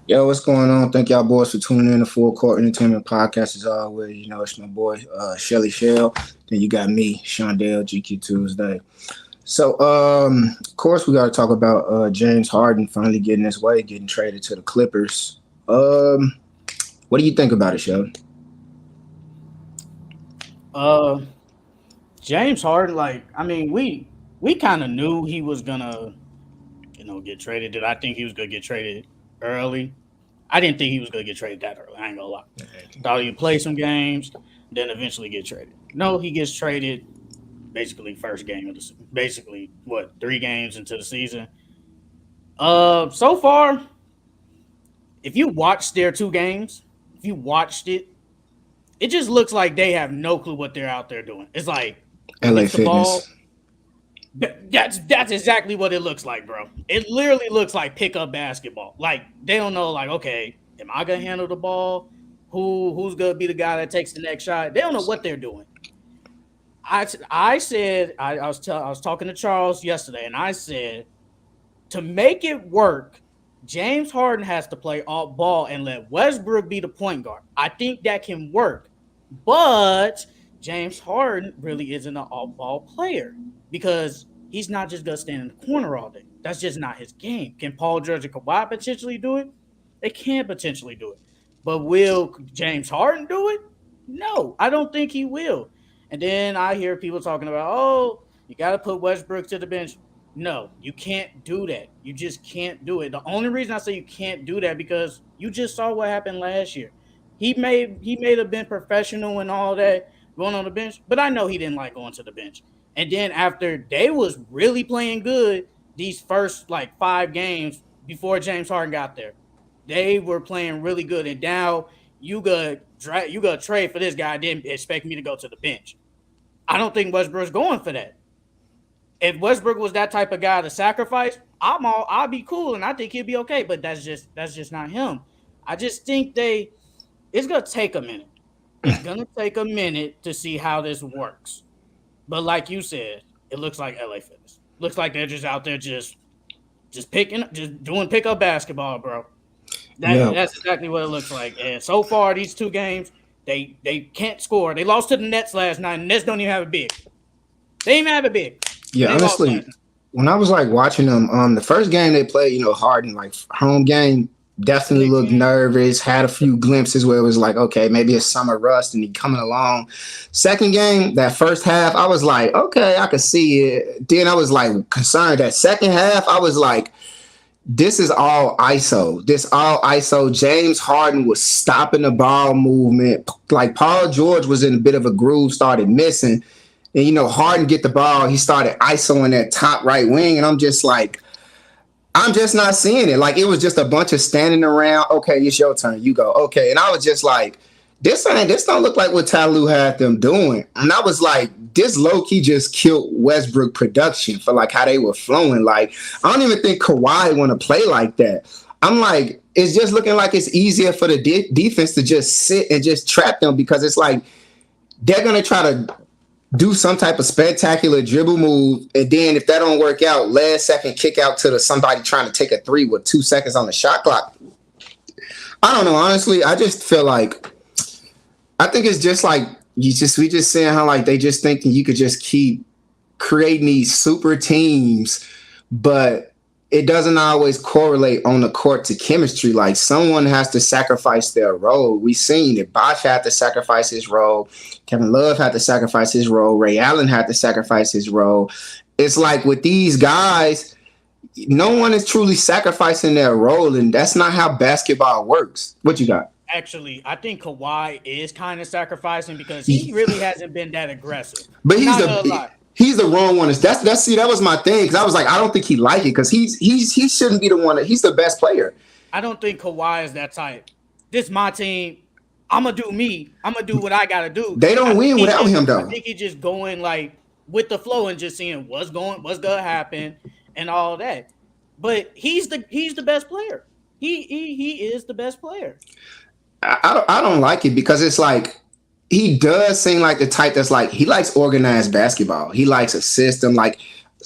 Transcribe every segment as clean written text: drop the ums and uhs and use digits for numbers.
Yo, what's going on? Thank y'all boys for tuning in to Full Court Entertainment Podcast. As always, it's my boy Shelly Shell. Then you got me, Shondale, GQ Tuesday. So, of course, we got to talk about James Harden finally getting his way, getting traded to the Clippers. What do you think about it, Shell? Uh, James Harden, we kind of knew he was gonna, get traded. Did I think he was gonna get traded early? I didn't think he was gonna get traded that early. I ain't gonna lie. Thought he'd play some games, then eventually get traded. No, he gets traded basically first game of the basically what 3 games into the season. So far, if you watched their 2 games, if you watched it, it just looks like they have no clue what they're out there doing. It's like LA it's the ball. Fitness. That's exactly what it looks like, bro. It literally looks like pickup basketball. Like they don't know, like, okay, am I gonna handle the ball? Who's gonna be the guy that takes the next shot? They don't know what they're doing. I said I was talking to Charles yesterday, and I said to make it work, James Harden has to play off ball and let Westbrook be the point guard. I think that can work, but James Harden really isn't an off ball player because he's not just gonna stand in the corner all day. That's just not his game. Can Paul George and Kawhi potentially do it? They can potentially do it, but will James Harden do it? No, I don't think he will. And then I hear people talking about, oh, you got to put Westbrook to the bench. No, you can't do that. You just can't do it. The only reason I say you can't do that because you just saw what happened last year. He may have been professional and all that going on the bench, but I know he didn't like going to the bench. And then after they was really playing good these first like 5 games before James Harden got there, they were playing really good. And now you got trade for this guy. Didn't expect me to go to the bench. I don't think Westbrook's going for that. If Westbrook was that type of guy to sacrifice, I'll be cool and I think he'll be okay. But that's just not him. I just think it's gonna take a minute. It's gonna take a minute to see how this works. But like you said, it looks like LA Fitness. Looks like they're just out there just doing pickup basketball, bro. Yeah, That's exactly what it looks like. And so far, these 2 games, they can't score. They lost to the Nets last night. And Nets don't even have a big. They didn't even have a big. And yeah. they lost Honestly, last night. when I was like watching them, the first game they played, Harden, like home game, definitely Big looked game. nervous. Had a few glimpses where it was like, okay, maybe it's summer rust and he coming along. Second game, that first half, I was like, okay, I could see it. Then I was like concerned. That second half, I was like, this is all ISO. This all ISO. James Harden was stopping the ball movement. Like Paul George was in a bit of a groove, started missing. And Harden get the ball. He started ISOing that top right wing. And I'm just like, I'm just not seeing it. Like it was just a bunch of standing around. Okay, it's your turn. You go. Okay. And I was just like, this don't look like what Tyloo had them doing. And I was like, this low key just killed Westbrook production for like how they were flowing. Like I don't even think Kawhi want to play like that. I'm like, it's just looking like it's easier for the defense to just sit and just trap them because it's like they're gonna try to do some type of spectacular dribble move, and then if that don't work out, last second kick out to somebody trying to take a three with 2 seconds on the shot clock. I don't know. Honestly, I just feel like I think it's just like we just saying how like they just think that you could just keep creating these super teams, but it doesn't always correlate on the court to chemistry. Like someone has to sacrifice their role. We seen it. Bosh had to sacrifice his role. Kevin Love had to sacrifice his role. Ray Allen had to sacrifice his role. It's like with these guys, no one is truly sacrificing their role, and that's not how basketball works. What you got? Actually, I think Kawhi is kind of sacrificing because he really hasn't been that aggressive. But I'm not gonna lie. he's the wrong one. That's see, that was my thing because I was like, I don't think he like it because he shouldn't be the one. He's the best player. I don't think Kawhi is that type. This is my team. I'm gonna do me. I'm gonna do what I gotta do. They don't win without him I though. think he's just going like with the flow and just seeing what's gonna happen, and all that. But he's the best player. He is the best player. I don't like it because it's like he does seem like the type that's like he likes organized basketball. He likes a system. Like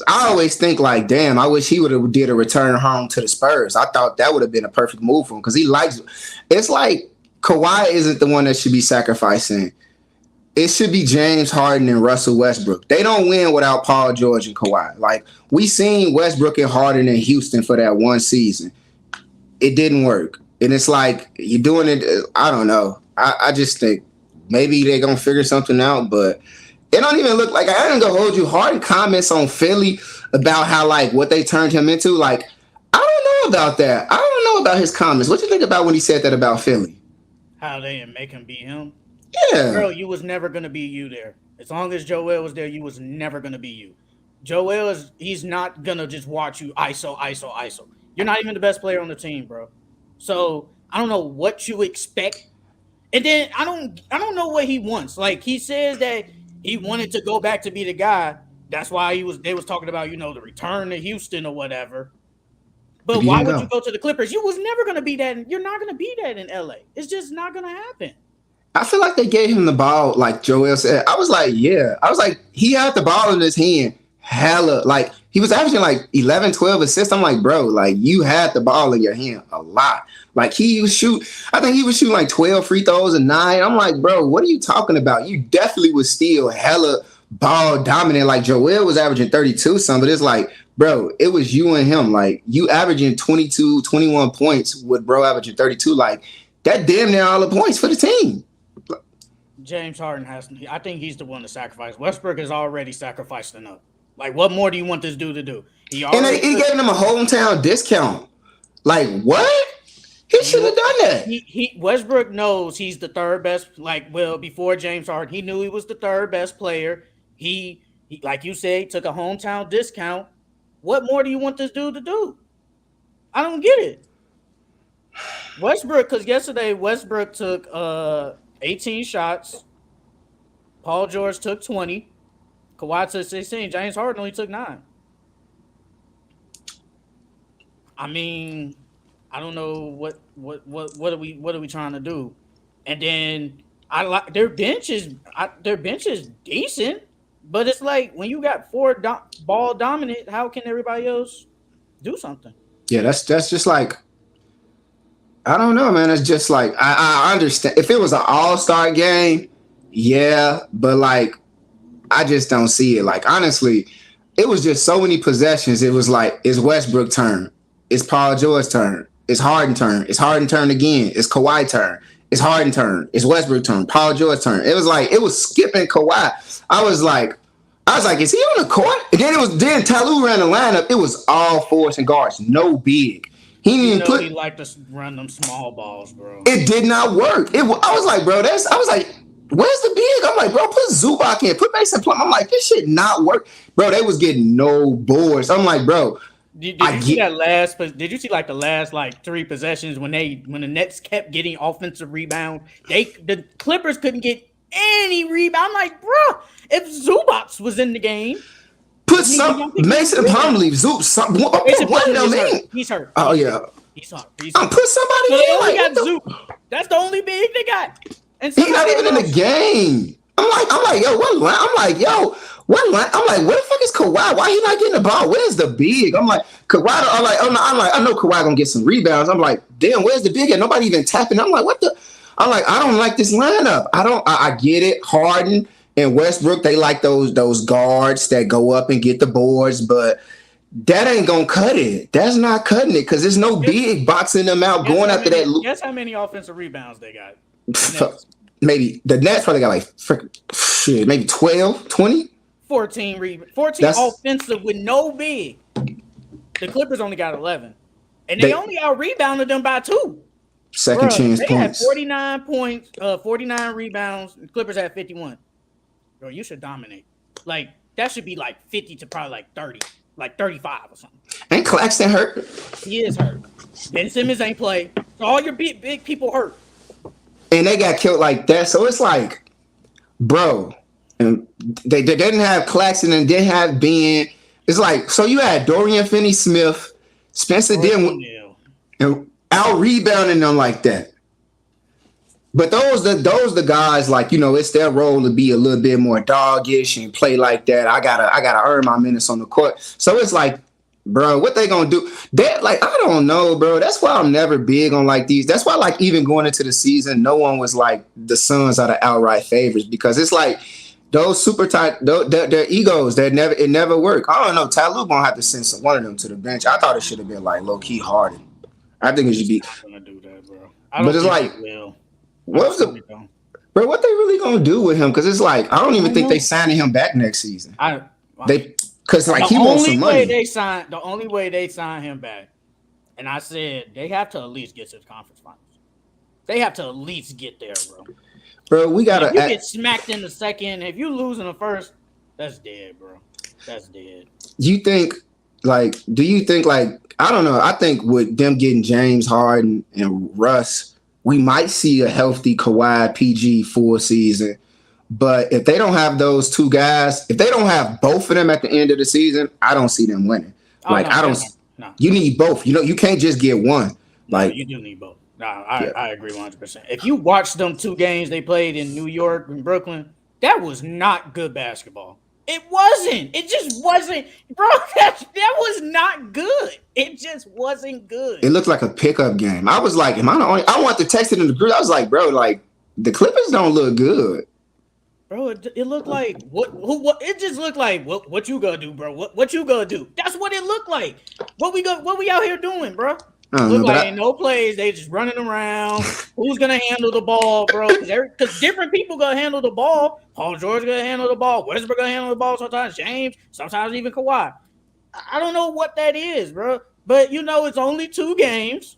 I always think like, damn, I wish he would have did a return home to the Spurs. I thought that would have been a perfect move for him because he likes. It's like Kawhi isn't the one that should be sacrificing. It should be James Harden and Russell Westbrook. They don't win without Paul George and Kawhi. Like we seen Westbrook and Harden in Houston for that one season. It didn't work, and it's like you're doing it. I don't know. I just think maybe they're gonna figure something out, but. It don't even look like I ain't gonna hold you. Harden comments on Philly about how like what they turned him into. Like I don't know about that. I don't know about his comments. What you think about when he said that about Philly? How they didn't make him be him? Yeah, Bro, you was never gonna be you there. As long as Joel was there, you was never gonna be you. Joel he's not gonna just watch you ISO. You're not even the best player on the team, bro. So I don't know what you expect. And then I don't know what he wants. Like he says that he wanted to go back to be the guy. That's why they was talking about, the return to Houston or whatever. But why would you go to the Clippers? You was never going to be that. You're not going to be that in LA. It's just not going to happen. I feel like they gave him the ball, like Joel said. I was like, yeah. I was like, he had the ball in his hand. Hella. Like, he was averaging like 11, 12 assists. I'm like, bro, like, you had the ball in your hand a lot. Like, I think he was shooting like 12 free throws and 9. I'm like, bro, what are you talking about? You definitely was still hella ball dominant. Like, Joel was averaging 32 something, but it's like, bro, it was you and him. Like, you averaging 22, 21 points with bro averaging 32. Like, that damn near all the points for the team. James Harden I think he's the one to sacrifice. Westbrook has already sacrificed enough. Like, what more do you want this dude to do? He gave him a hometown discount. Like, what? He should have done that. Westbrook knows he's the third best. Like, well, before James Harden, he knew he was the third best player. He like you said, took a hometown discount. What more do you want this dude to do? I don't get it. Westbrook, because yesterday Westbrook took 18 shots. Paul George took 20. Kawhi took 16. James Harden only took 9. I mean, I don't know what are we trying to do? And then I like their bench is decent, but it's like when you got 4 ball dominant, how can everybody else do something? Yeah, that's just like I don't know, man. It's just like I understand if it was an all-star game, yeah, but like I just don't see it. Like honestly, it was just so many possessions. It was like it's Westbrook turn, it's Paul George turn, it's Harden turn, it's Harden turn again, it's Kawhi turn, it's Harden turn, it's Westbrook turn, Paul George turn. It was like it was skipping Kawhi. I was like, is he on the court? And then Talou ran the lineup. It was all forwards and guards, no big. He liked to run them small balls, bro. It did not work. I was like, bro, where's the big? I'm like, bro, put Zubac in, put Mason Plum. I'm like, this shit not work. Bro, they was getting no boards. I'm like, bro. Did you see like the last like 3 possessions when the Nets kept getting offensive rebound? The Clippers couldn't get any rebound. I'm like, bro, if Zubac was in the game, put some Mason Plumlee, he's hurt. Oh yeah, he's hurt. Put somebody in. That's the only big they got. And he's not even in the game. I'm like, yo, what line? I'm like, yo, what line? I'm like, where the fuck is Kawhi? Why he not getting the ball? Where's the big? I'm like, Kawhi. I'm like, I know Kawhi gonna get some rebounds. I'm like, damn, where's the big? And nobody even tapping. I'm like, what the? I'm like, I don't like this lineup. I get it. Harden and Westbrook, they like those guards that go up and get the boards, but that ain't gonna cut it. That's not cutting it because there's no big boxing them out going after that. Guess how many offensive rebounds they got? Maybe the Nets probably got like maybe 12, 20? 14 offensive with no big. The Clippers only got 11. And they only out-rebounded them by 2. Second chance they points. Had 49 points, 49 rebounds. The Clippers had 51. Bro, you should dominate. Like, that should be like 50 to probably like 30. Like 35 or something. Ain't Claxton hurt? He is hurt. Ben Simmons ain't played. So all your big people hurt. And they got killed like that. So it's like, bro, and they didn't have Claxton and didn't have Ben. It's like, so you had Dorian Finney-Smith, Spencer Dinwiddie, and out rebounding them like that. But those the guys like, it's their role to be a little bit more doggish and play like that. I gotta earn my minutes on the court. So it's like, bro, what they gonna do? That like I don't know, bro. That's why I'm never big on like these. That's why like even going into the season, no one was like the Suns are the outright favorites because it's like those super tight, their egos. It never work. I don't know. Ty Lue gonna have to send one of them to the bench. I thought it should have been like low key Harden. I think it should be. I'm not gonna do that, bro. But it's like. What's the bro? What they really gonna do with him? Because it's like I don't even think they signing him back next season. Because like he wants some money. The only way they sign him back, and I said they have to at least get to the conference finals. They have to at least get there, bro. Bro, we gotta. If you get smacked in the second, if you lose in the first, that's dead, bro. That's dead. Do you think I don't know. I think with them getting James Harden and Russ. We might see a healthy Kawhi PG full season. But if they don't have those two guys, if they don't have both of them at the end of the season, I don't see them winning. No. You need both. You can't just get one. Like you do need both. No, I agree 100%. If you watch them 2 games they played in New York and Brooklyn, that was not good basketball. It wasn't. It just wasn't, bro. That was not good. It just wasn't good. It looked like a pickup game. I was like, am I the only? I want to text it in the group. I was like, bro, like the Clippers don't look good, bro. It looked like what? It just looked like what you gonna do, bro? What you gonna do? That's what it looked like. What we out here doing, bro? Look like no plays. They just running around. Who's gonna handle the ball, bro? Because different people gonna handle the ball. Paul George gonna handle the ball. Westbrook gonna handle the ball. Sometimes James. Sometimes even Kawhi. I don't know what that is, bro. But it's only 2 games,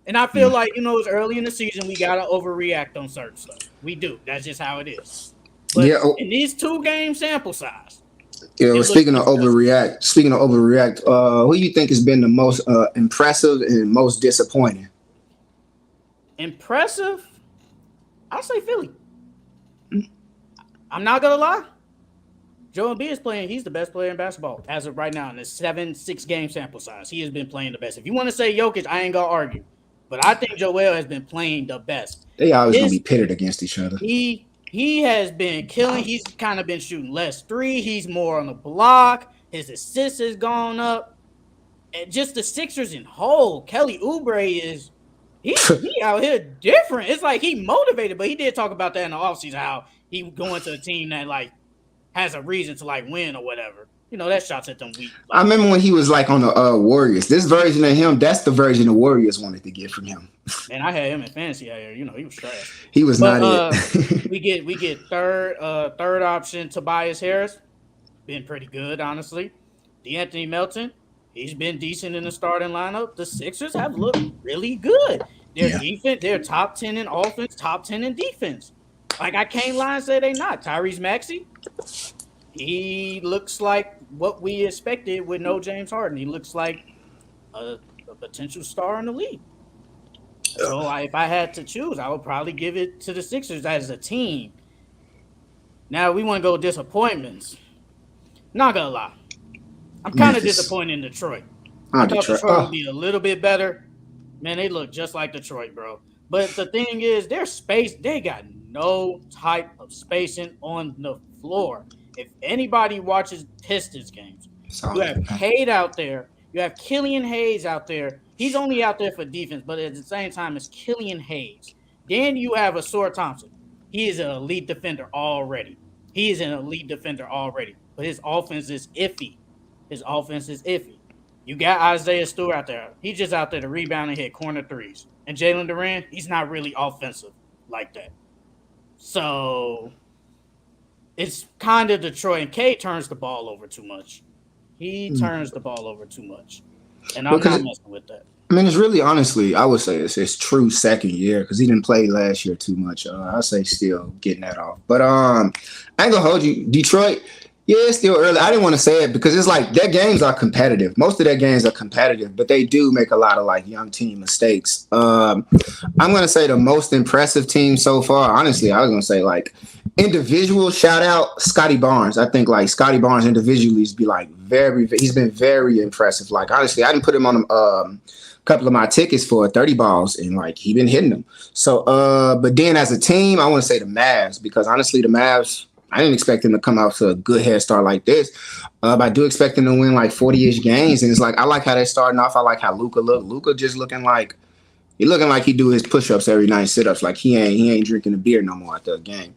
and I feel like it's early in the season. We gotta overreact on certain stuff. We do. That's just how it is. But in these 2-game sample size. Speaking of overreact, who do you think has been the most impressive and most disappointing? Impressive? I'll say Philly. I'm not gonna lie. Joel Embiid is playing. He's the best player in basketball as of right now in the 6-game sample size. He has been playing the best. If you want to say Jokic, I ain't gonna argue, but I think Joel has been playing the best. They always gonna be pitted against each other. He has been killing. He's kind of been shooting less 3. He's more on the block. His assists has gone up. And just the Sixers in whole, Kelly Oubre is he out here different. It's like he motivated, but he did talk about that in the offseason, how he going to a team that like has a reason to like win or whatever. That shots at them weak. I remember when he was like on the Warriors. This version of him, that's the version the Warriors wanted to get from him. Man, I had him in fantasy out here. He was trash. He was not it. we get third option Tobias Harris. Been pretty good, honestly. DeAnthony Melton, he's been decent in the starting lineup. The Sixers have looked really good. Their defense, they're top 10 in offense, top 10 in defense. Like I can't lie and say they not. Tyrese Maxey, he looks like what we expected with no James Harden. He looks like a potential star in the league. So if I had to choose, I would probably give it to the Sixers as a team. Now we want to go disappointments. Not gonna lie, I'm kind of disappointed in Detroit. I thought Detroit would be a little bit better. Man, they look just like Detroit, bro. But the thing is, their space, they got no type of spacing on the floor. If anybody watches Pistons games, you have Cade out there. You have Killian Hayes out there. He's only out there for defense, but at the same time, it's Killian Hayes. Then you have Asor Thompson. He is an elite defender already. But his offense is iffy. You got Isaiah Stewart out there. He's just out there to rebound and hit corner threes. And Jalen Duran, he's not really offensive like that. So it's kind of Detroit. And Cade turns the ball over too much. And I'm not messing with that. I mean, it's really, honestly, I would say it's his true second year because he didn't play last year too much. I say still getting that off. But I ain't gonna hold you. Detroit, yeah, it's still early. I didn't want to say it because it's like their games are competitive. Most of their games are competitive, but they do make a lot of like young team mistakes. I'm gonna say the most impressive team so far. Honestly, I was gonna say like individual shout out Scotty Barnes. I think like Scotty Barnes individually is be like he's been very impressive. Like honestly, I didn't put him on couple of my tickets for 30 balls, and like he been hitting them. So, but then as a team, I want to say the Mavs, because honestly, the Mavs, I didn't expect them to come out to a good head start like this. But I do expect them to win like 40-ish games. And it's like, I like how they're starting off. I like how Luka look. Luka just looking like he do his push-ups every night, sit-ups. Like he ain't drinking a beer no more after a game.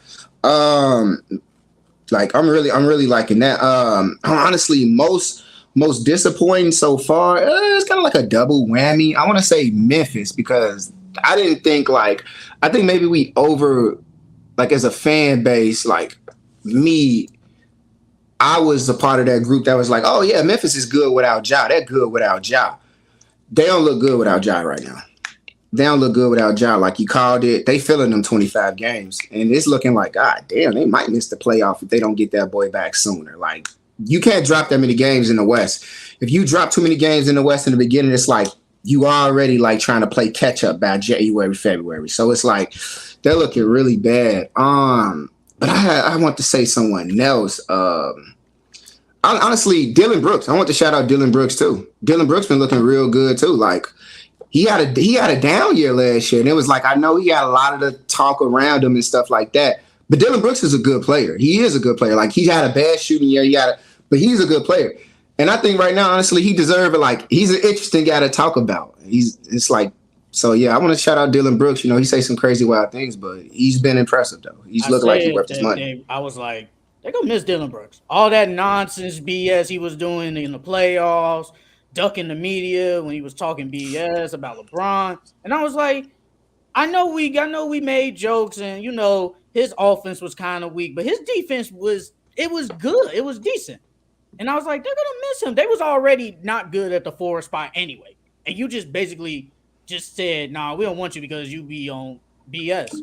Like I'm really liking that. Honestly, most disappointing so far, it's kind of like a double whammy. I want to say Memphis, because I think maybe we like as a fan base, like me, I was a part of that group that was like, oh yeah, Memphis is good without Ja. They're good without Ja. They don't look good without Ja right now. They don't look good without Ja. Like you called it, they filling them 25 games. And it's looking like, God damn, they might miss the playoff if they don't get that boy back sooner. Like, you can't drop that many games in the West. If you drop too many games in the West in the beginning, it's like you already like trying to play catch up by January, February. So it's like they're looking really bad. But I want to say someone else. Honestly, Dylan Brooks. I want to shout out Dylan Brooks too. Dylan Brooks been looking real good too. Like he had a down year last year, and it was like, I know he had a lot of the talk around him and stuff like that. But Dylan Brooks is a good player. He is a good player. Like he had a bad shooting year. But he's a good player. And I think right now, honestly, he deserves it. Like he's an interesting guy to talk about. So yeah, I want to shout out Dylan Brooks. You know, he say some crazy wild things, but he's been impressive though. He's looking like he's worth his money. I was like, they're gonna miss Dylan Brooks. All that nonsense BS he was doing in the playoffs, ducking the media when he was talking BS about LeBron. And I was like, I know we made jokes, and you know, his offense was kind of weak, but his defense was good. It was decent. And I was like, they're gonna miss him. They was already not good at the 4 spot anyway. And you just basically just said, nah, we don't want you because you be on BS.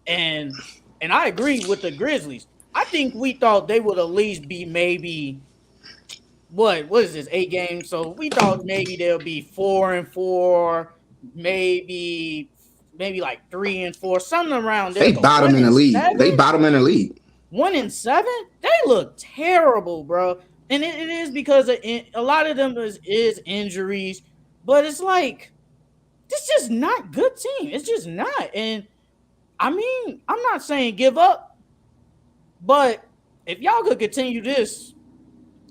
And I agree with the Grizzlies. I think we thought they would at least be maybe what is this, 8 games? So we thought maybe they'll be 4-4, maybe like 3-4, something around there. They bottom in the league. 1-7? They look terrible, bro. And it is because a lot of them is injuries, but it's like, this is just not good team. It's just not. And I mean, I'm not saying give up, but if y'all could continue this,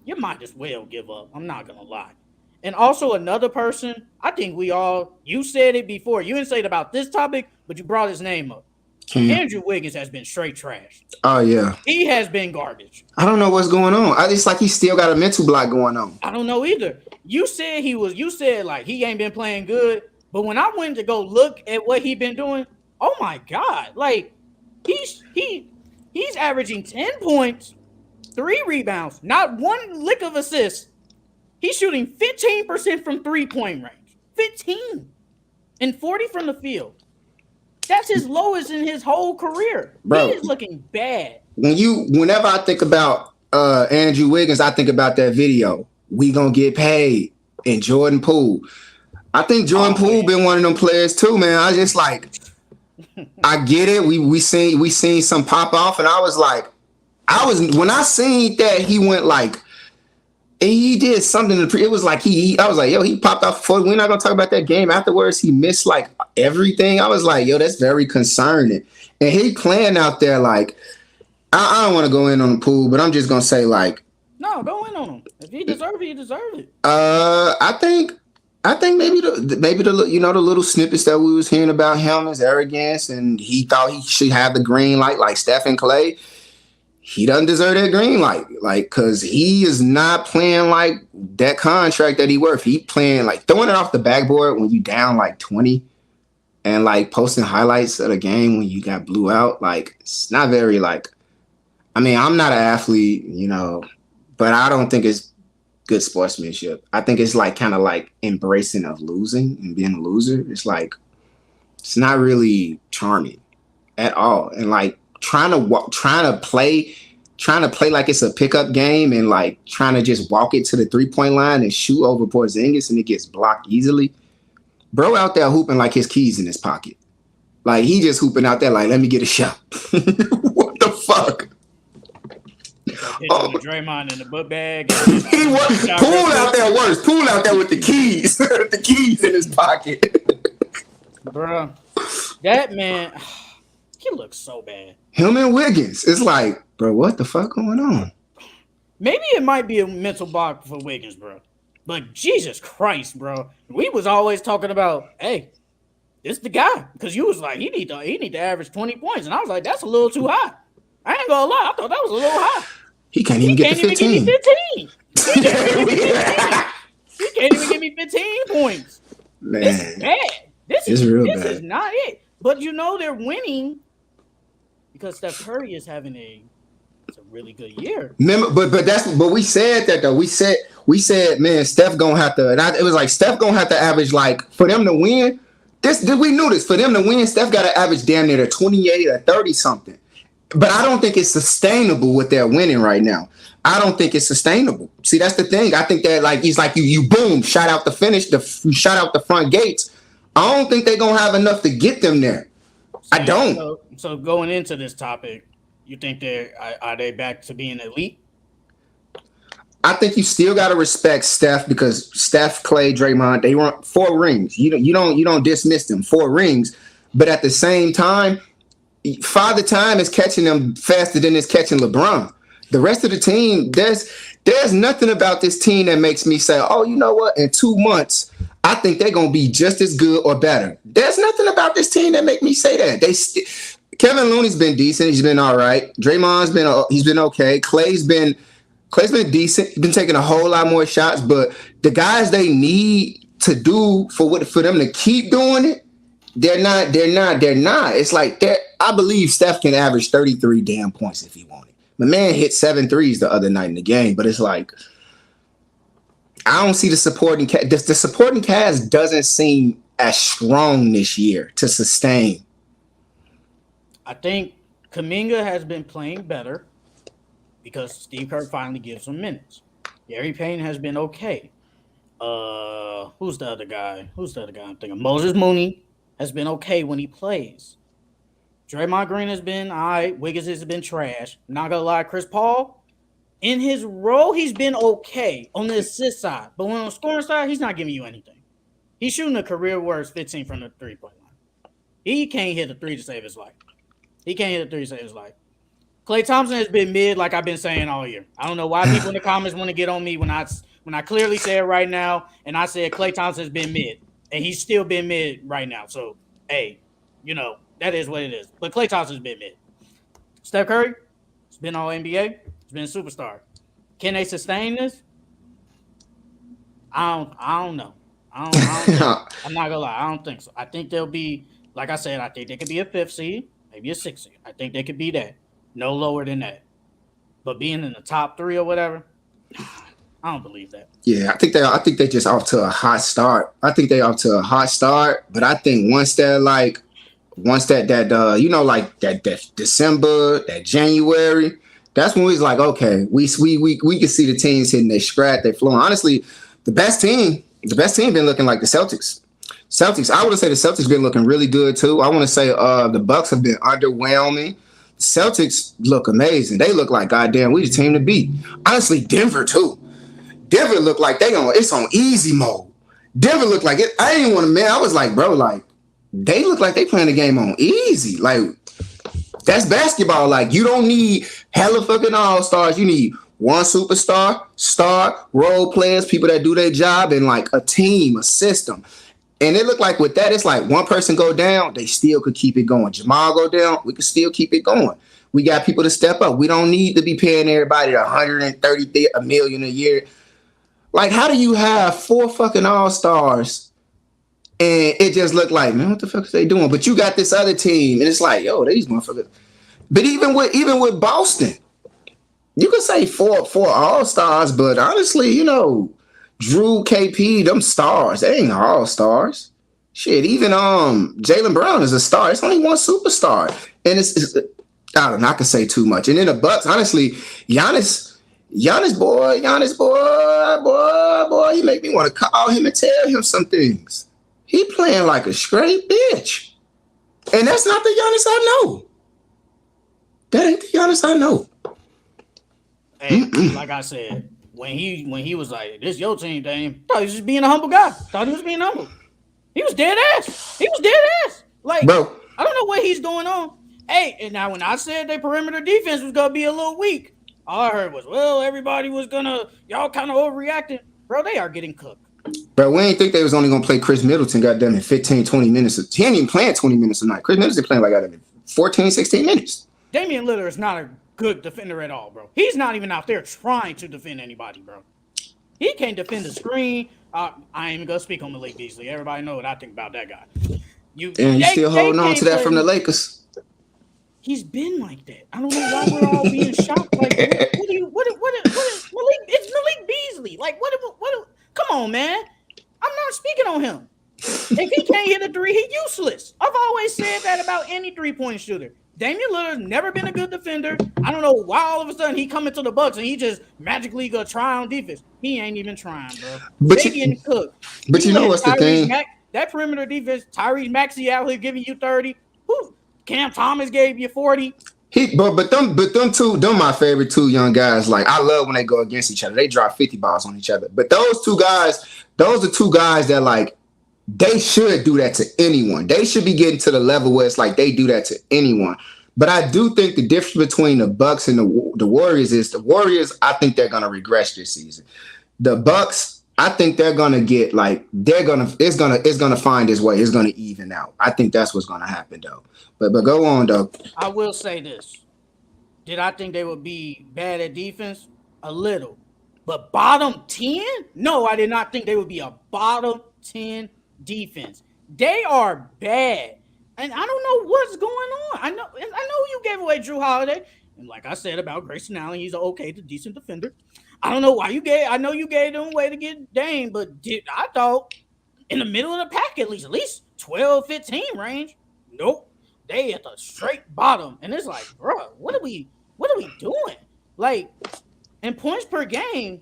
you might as well give up. I'm not going to lie. And also another person, I think you said it before. You didn't say it about this topic, but you brought his name up. Andrew Wiggins has been straight trash. Oh, yeah. He has been garbage. I don't know what's going on. It's like he still got a mental block going on. I don't know either. You said like he ain't been playing good, but when I went to go look at what he been doing, oh my God. Like he's averaging 10 points, 3 rebounds, not one lick of assists. He's shooting 15% from 3-point range. 15 and 40 from the field. That's his lowest in his whole career. Bro, he is looking bad. Whenever I think about Andrew Wiggins, I think about that video. We gonna get paid. And Jordan Poole. I think Jordan Poole been one of them players too, man. I just like, I get it. We seen some pop off, and I was like, when I seen that he went like, he did something. It was like I was like, yo, he popped off. We're not gonna talk about that game afterwards. He missed like everything. I was like, yo, that's very concerning. And he playing out there like, I don't want to go in on the Pool, but I'm just gonna say like, no, go in on him. If he deserves it, he deserves it. I think maybe the little snippets that we was hearing about him, his arrogance, and he thought he should have the green light like Steph and Clay. He doesn't deserve that green light, like, because he is not playing like that contract that he worth. He playing like throwing it off the backboard when you down like 20 and like posting highlights of the game when you got blew out. Like, it's not very like, I mean, I'm not an athlete, but I don't think it's good sportsmanship. I think it's like kind of like embracing of losing and being a loser. It's like, it's not really charming at all. And like, trying to play like it's a pickup game and like trying to just walk it to the 3-point line and shoot over Porzingis and it gets blocked easily. Bro out there hooping like his keys in his pocket. Like he just hooping out there like, let me get a shot. What the fuck? picture with Draymond in the book bag. He was Poole out there worse. Poole out there with the keys, the keys in his pocket. Bro, that man, he looks so bad. Him and Wiggins. It's like, bro, what the fuck going on? Maybe it might be a mental block for Wiggins, bro. But Jesus Christ, bro. We was always talking about, hey, this the guy. Because you was like, he need to average 20 points. And I was like, that's a little too high. I ain't gonna lie. I thought that was a little high. He can't even get to 15. He can't even give me 15 points. Man. This is bad. This is not it. But you know they're winning because Steph Curry is having a really good year. Remember, but we said that though. We said, man, Steph gonna have to. It was like Steph gonna have to average, like, for them to win. We knew this. For them to win, Steph got to average damn near to 28 or 30 something. But I don't think it's sustainable what they're winning right now. I don't think it's sustainable. See, that's the thing. I think that, like, he's like you boom, shot out the finish, you shot out the front gates. I don't think they're gonna have enough to get them there. I don't. So going into this topic, you think are they back to being elite? I think you still got to respect Steph because Steph, Clay, Draymond, they won 4 rings. You don't dismiss them, 4 rings. But at the same time, Father Time is catching them faster than it's catching LeBron. The rest of the team, there's nothing about this team that makes me say, oh, you know what? In 2 months, I think they're gonna be just as good or better. There's nothing about this team that make me say that. Kevin Looney's been decent. He's been all right. Draymond's been okay. Clay's been decent. He's been taking a whole lot more shots. But the guys they need to do for them to keep doing it, they're not. It's like I believe Steph can average 33 damn points if he wanted. My man hit 7 threes the other night in the game, but it's like I don't see the supporting cast. The supporting cast doesn't seem as strong this year to sustain. I think Kuminga has been playing better because Steve Kerr finally gives him minutes. Gary Payne has been okay. Who's the other guy? I'm thinking Moses Mooney has been okay when he plays. Draymond Green has been all right. Wiggins has been trash. Not gonna lie, Chris Paul, in his role, he's been okay on the assist side. But when on the scoring side, he's not giving you anything. He's shooting a career worst 15 from the 3-point line. He can't hit a 3 to save his life. Klay Thompson has been mid, like I've been saying all year. I don't know why people in the comments want to get on me when I clearly say it right now, and I said Klay Thompson has been mid, and he's still been mid right now. So, hey, that is what it is. But Klay Thompson's been mid. Steph Curry, it's been all NBA. It's been a superstar. Can they sustain this? I don't know. I'm not gonna lie. I don't think so. I think they'll be, like I said, I think they could be a 5th seed, maybe a 6th seed. I think they could be that. No lower than that. But being in the top 3 or whatever, I don't believe that. Yeah, I think they're just off to a hot start. But I think once that December, that January, that's when we was like, okay, we can see the teams hitting their stride, they're flowing. Honestly, the best team been looking like the Celtics. I would say the Celtics been looking really good too. I want to say the Bucks have been underwhelming. The Celtics look amazing. They look like, goddamn, we the team to beat. Honestly, Denver too. Denver looked like it's on easy mode. Denver looked like it. I didn't want to, man. I was like, bro, like they look like they playing the game on easy. Like that's basketball. Like you don't need hella fucking all-stars. You need one superstar, star, role players, people that do their job, and like a team, a system. And it looked like with that, it's like one person go down, they still could keep it going. Jamal go down, we could still keep it going. We got people to step up. We don't need to be paying everybody $130 million a year. Like, how do you have 4 fucking all-stars and it just looked like, man, what the fuck is they doing? But you got this other team, and it's like, yo, these motherfuckers. But even with Boston, you could say four all-stars, but honestly, Drew, KP, them stars, they ain't all-stars. Shit, even Jaylen Brown is a star. It's only one superstar. And it's I don't know, I can say too much. And then the Bucks, honestly, Giannis boy, he make me want to call him and tell him some things. He playing like a straight bitch. And that's not the Giannis I know. That ain't the Giannis I know. And like I said, when he was like, "This your team, Dame," I thought he was just being a humble guy. Thought he was being humble. He was dead ass. He was dead ass. Like, Bro, I don't know what he's going on. Hey, and now when I said their perimeter defense was gonna be a little weak, all I heard was, "Well, everybody was y'all kind of overreacting." Bro, they are getting cooked. Bro, we ain't think they was only going to play Chris Middleton, goddamn it, 15, 20 minutes. He ain't even playing 20 minutes a night. Chris Middleton playing like, goddamn it, 14, 16 minutes. Damian Lillard is not a good defender at all, bro. He's not even out there trying to defend anybody, bro. He can't defend the screen. I ain't even going to speak on Malik Beasley. Everybody know what I think about that guy. You still holding on to that from the Lakers. He's been like that. I don't know why we're all being shocked. Like, it's Malik Beasley. Like, what, come on, man. I'm not speaking on him. If he can't hit a three, he's useless. I've always said that about any three-point shooter. Damian Lillard's never been a good defender. I don't know why all of a sudden he coming to the Bucks and he just magically gonna try on defense. He ain't even trying, bro. But they getting cooked. But you know what's the thing? That perimeter defense, Tyrese Maxey out here giving you 30. Cam Thomas gave you 40. But them my favorite two young guys. Like, I love when they go against each other. They drop 50 balls on each other. But those are two guys that, like, they should do that to anyone. They should be getting to the level where it's like they do that to anyone. But I do think the difference between the Bucks and the Warriors is the Warriors, I think they're gonna regress this season. The Bucks, I think they're gonna get like it's gonna find its way. It's gonna even out. I think that's what's gonna happen though. But go on though. I will say this. Did I think they would be bad at defense? A little. But bottom 10? No, I did not think they would be a bottom 10 defense. They are bad. And I don't know what's going on. I know you gave away Drew Holiday. And like I said about Grayson Allen, he's an okay to decent defender. I don't know why I know you gave them away to get Dame, but I thought in the middle of the pack at least 12, 15 range. Nope. They at the straight bottom. And it's like, bro, what are we doing? Like, in points per game,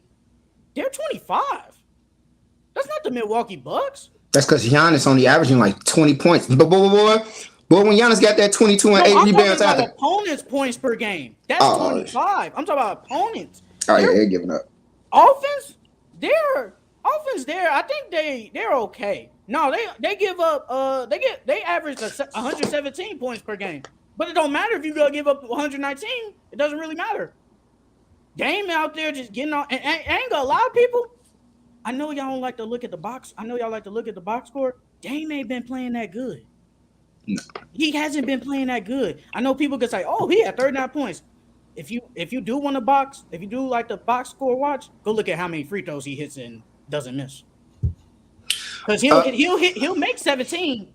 they're 25. That's not the Milwaukee Bucks. That's because Giannis only averaging like 20 points. But boy, when Giannis got that 22 and 8 rebounds after. Opponents' points per game. That's 25. I'm talking about opponents. Oh, yeah, they're giving up. Offense, I think they're okay. No, they give up they average 117 points per game. But it don't matter if you go give up 119. It doesn't really matter. Dame out there just getting on and ain't got a lot of people. I know y'all don't like to look at the box. I know y'all like to look at the box score. Dame ain't been playing that good. No. He hasn't been playing that good. I know people could say, "Oh, he had 39 points." If you do want to box, if you do like the box score watch, go look at how many free throws he hits and doesn't miss. Because he'll make 17,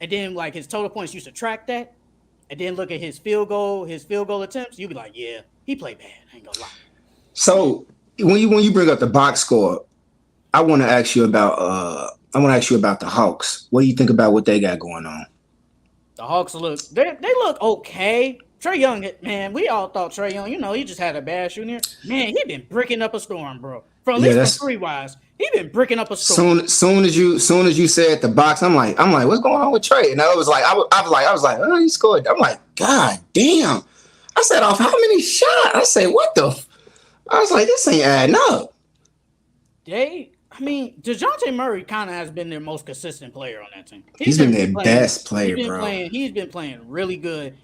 and then like his total points, you subtract that, and then look at his field goal attempts. You'll be like, yeah, he played bad. I ain't gonna lie. So when you bring up the box score, I want to ask you about the Hawks. What do you think about what they got going on? The Hawks they look okay. Trae Young, man, we all thought Trae Young, he just had a bad shooting here. Man, he been bricking up a storm, bro. From three-wise, he been bricking up a storm. Soon as you said the box, I'm like, what's going on with Trae? And I was like, oh, he scored. I'm like, God damn. I said, off how many shots? I said, what the? I was like, this ain't adding up. DeJounte Murray kind of has been their most consistent player on that team. He's been their best player, bro. He's been playing really good.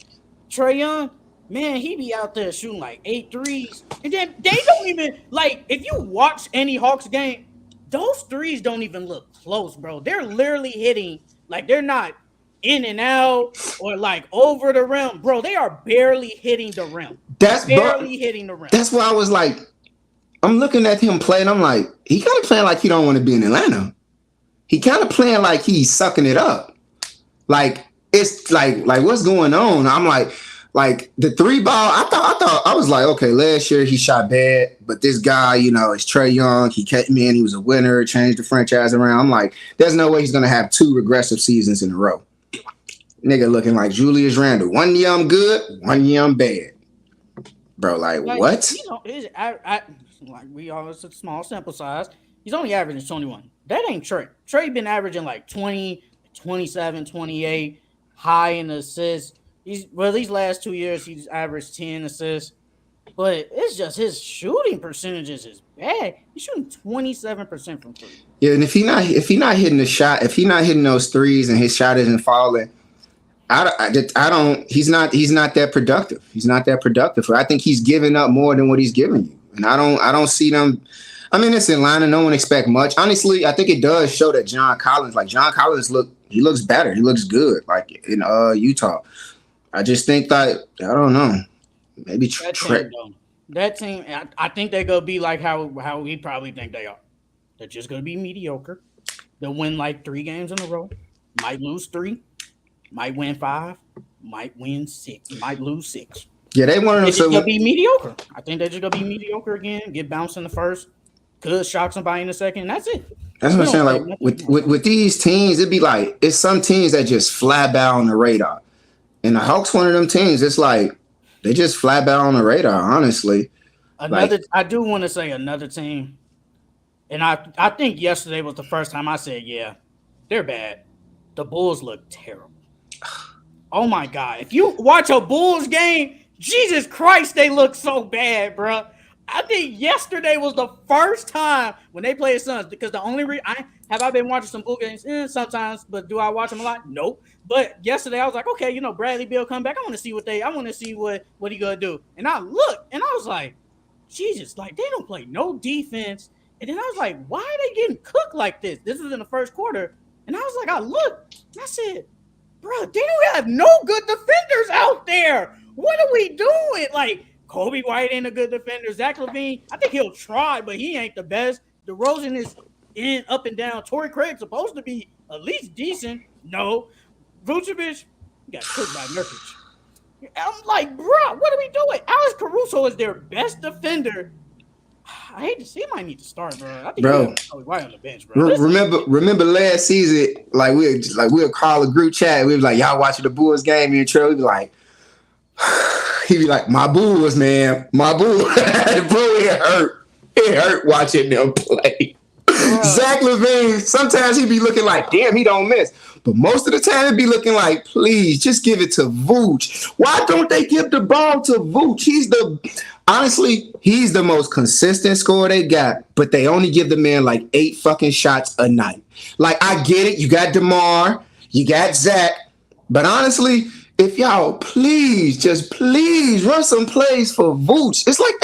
Trae Young, man, he be out there shooting like 8 threes. And then they don't even, like, if you watch any Hawks game, those threes don't even look close, bro. They're literally hitting, like, they're not in and out or, like, over the rim. Bro, they are barely hitting the rim. Hitting the rim. That's why I was like, I'm looking at him play, and I'm like, he kind of playing like he don't want to be in Atlanta. He kind of playing like he's sucking it up. Like, it's like what's going on? I'm like the 3 ball. I was like, okay, last year he shot bad, but this guy, is Trae Young. He kept me in. He was a winner, changed the franchise around. I'm like, there's no way he's gonna have 2 regressive seasons in a row. Nigga looking like Julius Randle. 1 year I'm good, 1 year I'm bad. Bro, like what? It's a small sample size. He's only averaging 21. That ain't Trae. Trae been averaging like 20, 27, 28. High in assists. These last 2 years, he's averaged 10 assists. But it's just his shooting percentages is bad. He's shooting 27% from three. Yeah, and if he not hitting the shot, if he not hitting those threes and his shot isn't falling, I don't. He's not that productive. He's not that productive. I think he's giving up more than what he's giving you, and I don't see them. I mean, it's in line, and no one expect much. Honestly, I think it does show that John Collins looks better. He looks good, like in Utah. I just think that I don't know. Maybe that team. I think they're gonna be like how we probably think they are. They're just gonna be mediocre. They'll win like 3 games in a row. Might lose 3. Might win 5. Might win 6. Might lose 6. Yeah, they want to gonna be mediocre. I think they're just gonna be mediocre again. Get bounced in the first. Could shock somebody in the second. That's it. That's what I'm saying. Like with these teams, it'd be like it's some teams that just flat out on the radar. And the Hawks, one of them teams, it's like they just flat out on the radar. Honestly, I do want to say another team, and I think yesterday was the first time I said, yeah, they're bad. The Bulls look terrible. Oh my God! If you watch a Bulls game, Jesus Christ, they look so bad, bro. I think yesterday was the first time when they played Suns because the only reason I been watching some Bull games sometimes, but do I watch them a lot? Nope. But yesterday I was like, okay, Bradley Beal come back. I want to see what he gonna do. And I looked and I was like, Jesus, like they don't play no defense. And then I was like, why are they getting cooked like this? This is in the first quarter. And I was like, I looked and I said, bro, they don't have no good defenders out there. What are we doing? Like, Kobe White ain't a good defender. Zach LaVine, I think he'll try, but he ain't the best. DeRozan is in up and down. Torrey Craig's supposed to be at least decent. No. Vucevic got cooked by Nurkic. I'm like, bro, what are we doing? Alex Caruso is their best defender. I hate to see him. I need to start, bro. I think Kobe White on the bench, bro. Remember last season, like we'll call a group chat. We was like, y'all watching the Bulls game? Me and Trey would be like, he'd be like, my Bulls, man. My Bulls. Bro, it hurt. It hurt watching them play. Zach LaVine, sometimes he'd be looking like, damn, he don't miss. But most of the time, it'd be looking like, please, just give it to Vooch. Why don't they give the ball to Vooch? Honestly, he's the most consistent scorer they got, but they only give the man like 8 fucking shots a night. Like, I get it. You got DeMar. You got Zach. But honestly, if y'all please run some plays for Vooch. It's like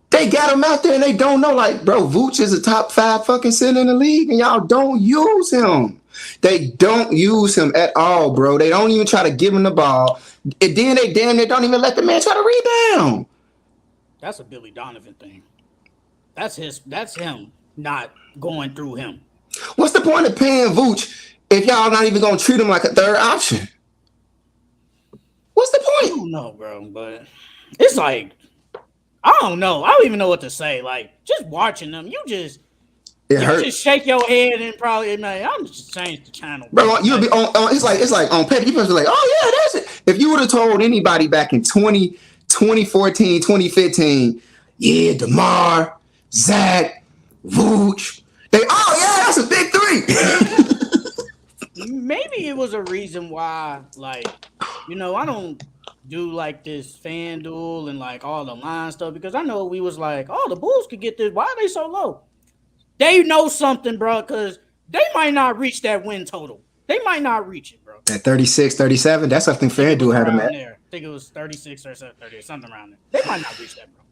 they got him out there and they don't know. Like, bro, Vooch is a top 5 fucking center in the league and y'all don't use him. They don't use him at all, bro. They don't even try to give him the ball. And then they damn near don't even let the man try to rebound. That's a Billy Donovan thing. That's him not going through him. What's the point of paying Vooch if y'all not even going to treat him like a third option? What's the point? I don't know, bro, but it's like, I don't know. I don't even know what to say. Like, just watching them, you just shake your head and probably, man, I'm just change the channel. Bro, you'll be on it's like on paper, you're like, oh yeah, that's it. If you would have told anybody back in 2014, 2015, yeah, DeMar, Zach, Vooch, that's a big 3. Maybe it was a reason why, like, I don't do like this FanDuel and like all the line stuff because I know we was like, oh, the Bulls could get this. Why are they so low? They know something, bro, because they might not reach that win total. They might not reach it, bro. At 36, 37, that's something FanDuel had them at. I think it was 36 or 30, something around there. They might not reach that, bro.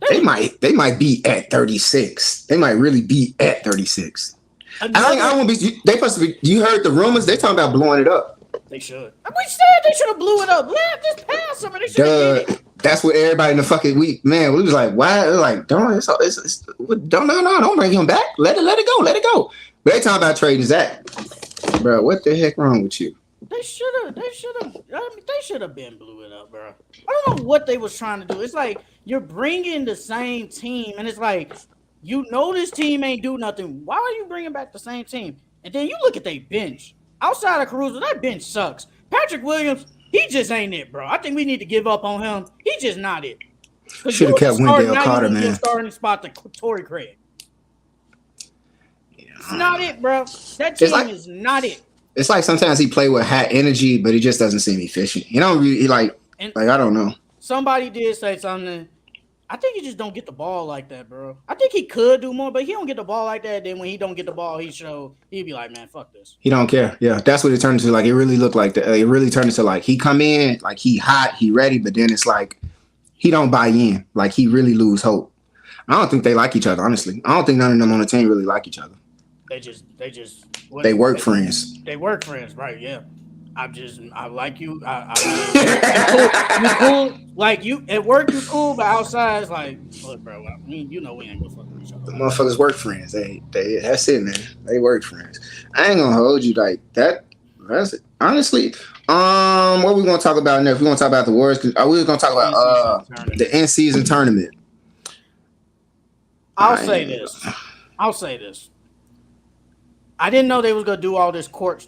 They might be at 36. They might really be at 36. I won't be. They supposed to be. You heard the rumors? They talking about blowing it up. They should. We said they should have blew it up. Just pass them. They should have did it. That's what everybody in the fucking week, man. We was like, why? Like, don't bring him back. Let it go. But they talking about trading Zach, bro. What the heck wrong with you? They should have. They should have been blew it up, bro. I don't know what they was trying to do. It's like you're bringing the same team, and it's like this team ain't do nothing. Why are you bringing back the same team? And then you look at their bench. Outside of Caruso, that bench sucks. Patrick Williams, he just ain't it, bro. I think we need to give up on him. He just not it. Should have kept Wendell Carter, man. Starting spot to Torrey Craig. It's not it, bro. That team is not it. It's like sometimes he play with high energy, but he just doesn't seem efficient. You know, I don't know. Somebody did say something. I think he just don't get the ball like that, bro. I think he could do more, but he don't get the ball like that. Then when he don't get the ball, he'd be like, man, fuck this. He don't care. Yeah, that's what it turned into. Like it really looked like that. It really turned into like he come in, like he hot, he ready, but then it's like he don't buy in. Like he really lose hope. I don't think they like each other, honestly. I don't think none of them on the team really like each other. They work friends. They work friends, right? Yeah. I like you. You cool. Like you at work, you cool, but outside, it's like, look, bro. I mean, you know we ain't gonna fuck with each other. The motherfuckers work friends. They that's it, man. They work friends. I ain't gonna hold you like that. That's it. Honestly, what we gonna talk about next? We gonna talk about the Warriors. We was gonna talk about the in season tournament. I'll say this. I didn't know they was gonna do all this court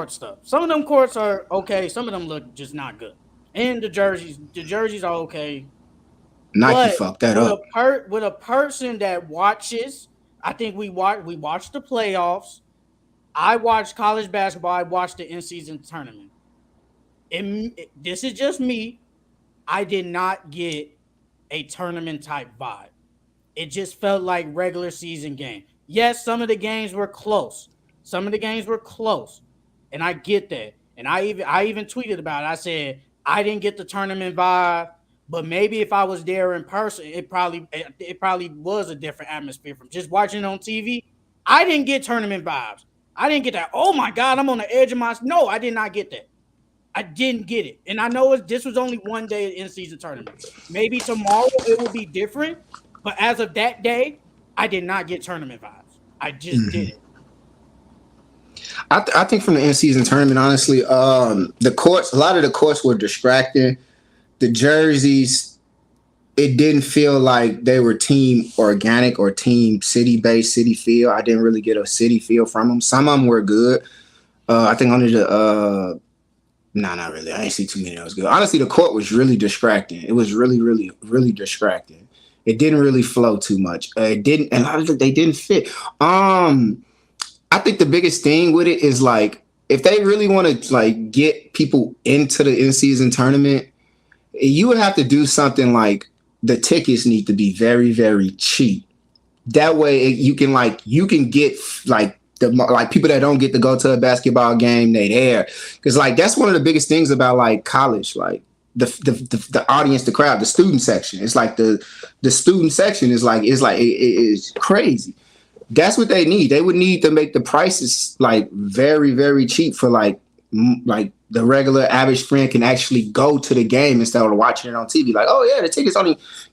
stuff. Some of them courts are okay. Some of them look just not good. And the jerseys are okay. Nike fucked that up. With a person that watches, I think we watched the playoffs. I watched college basketball. I watched the in-season tournament. This is just me. I did not get a tournament type vibe. It just felt like regular season game. Yes, some of the games were close. And I get that. And I even tweeted about it. I said I didn't get the tournament vibe, but maybe if I was there in person, it probably was a different atmosphere from just watching it on TV. I didn't get tournament vibes. I didn't get that. Oh my God, I'm on the edge of my. No, I did not get that. I didn't get it. And I know this was only one day in season tournament. Maybe tomorrow it will be different. But as of that day, I did not get tournament vibes. I just didn't. I think from the in-season tournament, honestly, the courts, a lot of the courts were distracting. The jerseys, it didn't feel like they were team organic or team city-based, city feel. I didn't really get a city feel from them. Some of them were good. I think under the not really. I didn't see too many that was good. Honestly, the court was really distracting. It was really, really, really distracting. It didn't really flow too much. It didn't, and a lot of it, they didn't fit. I think the biggest thing with it is like if they really want to like get people into the in-season tournament, you would have to do something like the tickets need to be very, very cheap. That way, you can get like people that don't get to go to a basketball game, they there because like that's one of the biggest things about like college, like the audience, the crowd, the student section. It's like the student section is it's crazy. That's what they need. They would need to make the prices like very, very cheap for like the regular average friend can actually go to the game instead of watching it on TV. Like, oh yeah, the tickets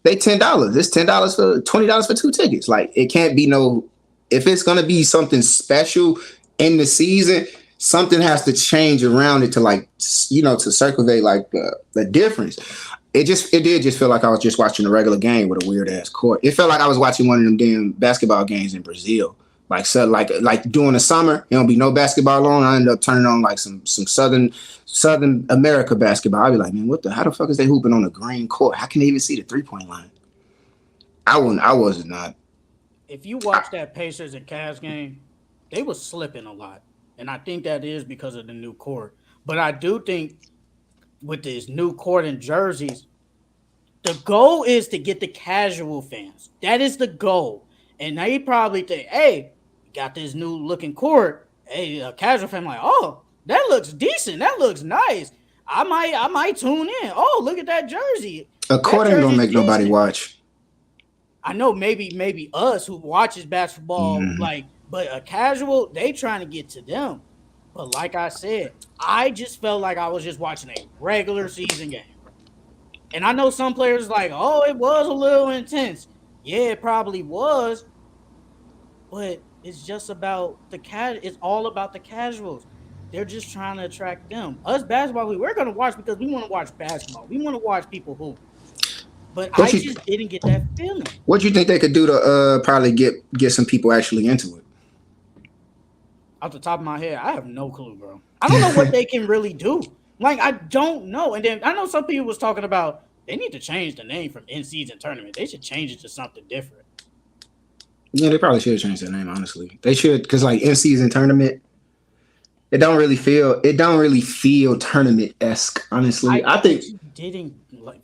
they $10. It's $10 for $20 for 2 tickets. Like it can't be if it's gonna be something special in the season, something has to change around it to to circulate like the difference. It did just feel like I was just watching a regular game with a weird ass court. It felt like I was watching one of them damn basketball games in Brazil. Like during the summer, there don't be no basketball on. I ended up turning on like some Southern America basketball. I'd be like, man, how the fuck is they hooping on a green court? How can they even see the 3-point line? I wasn't not. If you watch that Pacers and Cavs game, they was slipping a lot. And I think that is because of the new court. But I do think with this new court and jerseys, the goal is to get the casual fans. That is the goal. And they probably think, hey, got this new looking court. Hey, a casual fan like, oh, that looks decent. That looks nice. I might tune in. Oh, look at that jersey. A court ain't gonna make nobody watch. I know maybe us who watches basketball, but a casual, they trying to get to them. But like I said, I just felt like I was just watching a regular season game. And I know some players like, oh, it was a little intense. Yeah, it probably was. But it's just about it's all about the casuals. They're just trying to attract them. Us basketball, we're going to watch because we want to watch basketball. We want to watch people hoop. But I just didn't get that feeling. What do you think they could do to probably get some people actually into it? Off the top of my head, I have no clue, bro. I don't know what they can really do. Like, I don't know. And then I know some people was talking about they need to change the name from in-season tournament. They should change it to something different. Yeah, they probably should have changed their name, honestly. They should, because like in-season tournament, It don't really feel tournament-esque, honestly. I think